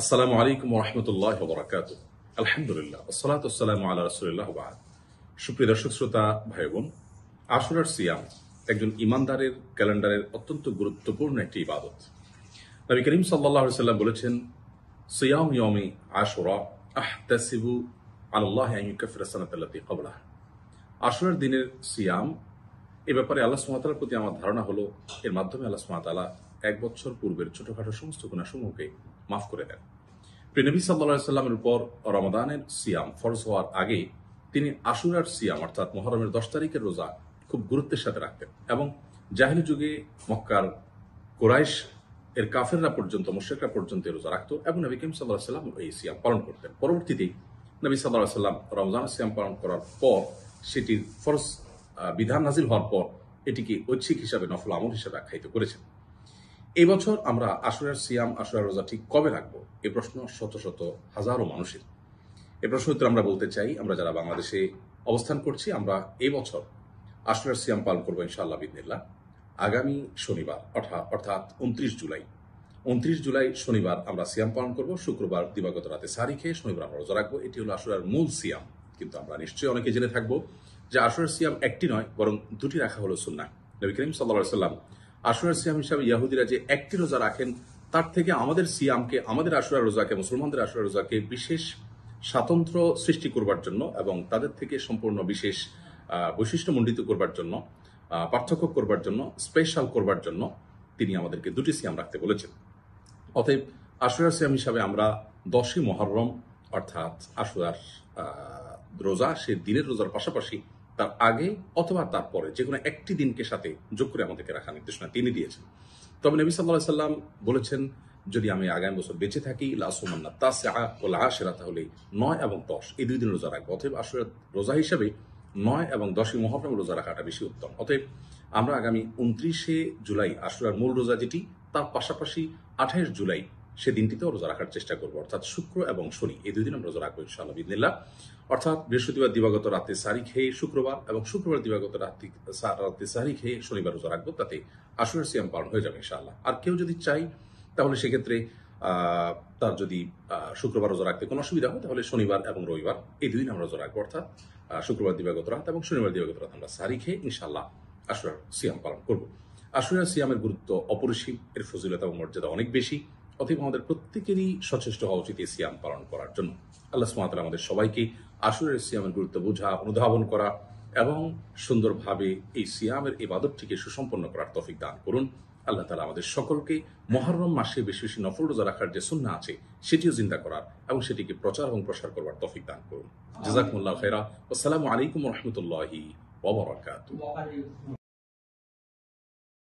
আসসালামু আলাইকুম ওয়া রাহমাতুল্লাহি ওয়া বারাকাতুহু। আলহামদুলিল্লাহ ওয়াসসালাতু ওয়াসসালামু আলা রাসূলিল্লাহ ওয়া বা'দ। সুপ্রিয় দর্শক শ্রোতা ভাই বোন, আশুরার সিয়াম একজন ঈমানদারের ক্যালেন্ডারের অত্যন্ত গুরুত্বপূর্ণ একটি ইবাদত। নবী করিম সাল্লাল্লাহু আলাইহি ওয়াসাল্লাম বলেছেন, সিয়াম ইয়াউমি আশুরা আহতাসিবু আলাল্লাহি আন ইউকাফিরা সানাতাল্লাতী ক্বাবলাহা। আশুরার দিনের সিয়াম এ ব্যাপারে আল্লাহ সুবহানাহু ওয়া তাআলার প্রতি আমার ধারণা হলো, এর মাধ্যমে আল্লাহ সুবহানাহু ওয়া তাআলা এক বছর পূর্বের ছোটখাটো সমস্ত গুনাহসমূহকে মাফ করে দেন। প্রিয় নবী সাল্লাল্লাহু আলাইহি ওয়াসাল্লামের উপর রমাদানের সিয়াম ফরজ হওয়ার আগে তিনি আশুরার সিয়াম অর্থাৎ মুহররমের 10 তারিখের রোজা খুব গুরুত্বের সাথে রাখতেন এবং জাহেলি যুগে মক্কার কুরাইশ এর কাফেররা পর্যন্ত মুশরিকরা পর্যন্ত রোজা রাখতো এবং নবী করিম সাল্লাল্লাহু আলাইহি ওয়াসাল্লাম এই সিয়াম পালন করতেন। পরবর্তীতে নবী সাল্লাল্লাহু আলাইহি ওয়াসাল্লাম রমজানের সিয়াম পালন করার পর সেটির ফরজ বিধান নাজিল হওয়ার পর এটিকে ঐচ্ছিক হিসাবে নফল আমল হিসাবে আখ্যায়িত করেছেন। এই বছর আমরা আশুরার সিয়াম আশুরার রোজা ঠিক কবে রাখবো এ প্রশ্ন শত শত হাজারো মানুষের। এ প্রশ্ন উত্তর আমরা বলতে চাই, আমরা যারা বাংলাদেশে অবস্থান করছি আমরা এই বছর আশুরার সিয়াম পালন করবো ইনশাআল্লাহ বিইذনিল্লাহ আগামী শনিবার অর্থাৎ 29 জুলাই শনিবার আমরা সিয়াম পালন করব। শুক্রবার দিবাগত রাতে সারি খেয়ে শনিবার আমরা রোজা রাখবো। এটি হলো আশুরার মূল সিয়াম। কিন্তু আমরা নিশ্চয়ই অনেকে জেনে থাকবো যে আশুরার সিয়াম একটি নয়, বরং দুটি রাখা হলো সুন্নাহ। নবী করিম সাল্লাল্লাহু আলাইহি ওয়াসাল্লাম আশুরার সিয়াম হিসাবে ইহুদিরা যে একটি রোজা রাখেন, তার থেকে আমাদের সিয়ামকে, আমাদের আশুরার রোজাকে, মুসলমানদের আশুরার রোজাকে বিশেষ স্বাতন্ত্র্য সৃষ্টি করবার জন্য এবং তাদের থেকে সম্পূর্ণ বিশেষ বৈশিষ্ট্যমণ্ডিত করবার জন্য, পার্থক্য করবার জন্য, স্পেশাল করবার জন্য তিনি আমাদেরকে দুটি সিয়াম রাখতে বলেছেন। অতএব আশুরার সিয়াম হিসাবে আমরা 10ই মুহররম অর্থাৎ আশুরার রোজা, সে দিনের রোজার পাশাপাশি তার আগে অথবা তারপরে যে কোনো একটি দিনকে সাথে যোগ করে আমাদেরকে রাখার নির্দেশনা তিনি দিয়েছেন। তবে নবী সাল্লাল্লাহু আলাইহি ওয়াসাল্লাম বলেছেন, যদি আমি আগামী বছর বেঁচে থাকি লাসুমান্না তাসিআ ওয়াল আশিরা, তাহলে 9 এবং 10 এই দুই দিন রোজা রাখবো। অতএব আশুরার রোজা হিসাবে 9 এবং 10ই মুহররম রোজা রাখাটা বেশি উত্তম। অতএব আমরা আগামী 29শে জুলাই আশুরার মূল রোজা যেটি, তার পাশাপাশি 28 জুলাই সে দিনটিতেও রোজা রাখার চেষ্টা করবো। অর্থাৎ শুক্র এবং শনি এই দুই দিন আমরা রোজা রাখবো ইনশাআল্লাহ বিইذনিল্লাহ। অর্থাৎ বৃহস্পতিবার দিবাগত রাতে সারি খেয়ে শুক্রবার এবং শুক্রবার দিবাগত রাতে সারি খেয়ে শনিবার রোজা রাখবো। তাতে আশুরার সিয়াম পালন হয়ে যাবে ইনশাআল্লাহ। আর কেউ যদি চাই তাহলে সেক্ষেত্রে তার যদি শুক্রবার রোজা রাখতে কোনো অসুবিধা হয় তাহলে শনিবার এবং রবিবার এই দুই দিন আমরা রোজা রাখবো। অর্থাৎ শুক্রবার দিবাগত রাত এবং শনিবার দিবাগত রাত আমরা সারি খেয়ে ইনশাআল্লাহ আশুরার সিয়াম পালন করবো। আশুরার সিয়ামের গুরুত্ব অপরিসীম, এর ফজিলত এবং মর্যাদা অনেক বেশি। অতএব আমাদের প্রত্যেকেরই সচেষ্ট হওয়া উচিত এই সিয়াম পালন করার জন্য। আল্লাহ সুবহানাহু ওয়া তাআলা আমাদের সবাইকে আশুরার সিয়ামের গুরুত্ব বোঝা, অনুধাবন করা এবং সুন্দরভাবে এই সিয়ামের ইবাদতটিকে সুসম্পন্ন করার তৌফিক দান করুন। আল্লাহ তাআলা আমাদের সকলকে মুহররম মাসে বেশি বেশি নফল রোজা রাখার যে সুন্নাহ আছে সেটিও জিন্দা করার এবং সেটিকে প্রচার এবং প্রসার করবার তৌফিক দান করুন। জাযাকুমুল্লাহু খাইরা। আসসালামু আলাইকুম ওয়া রাহমাতুল্লাহি ওয়া বারাকাতুহু।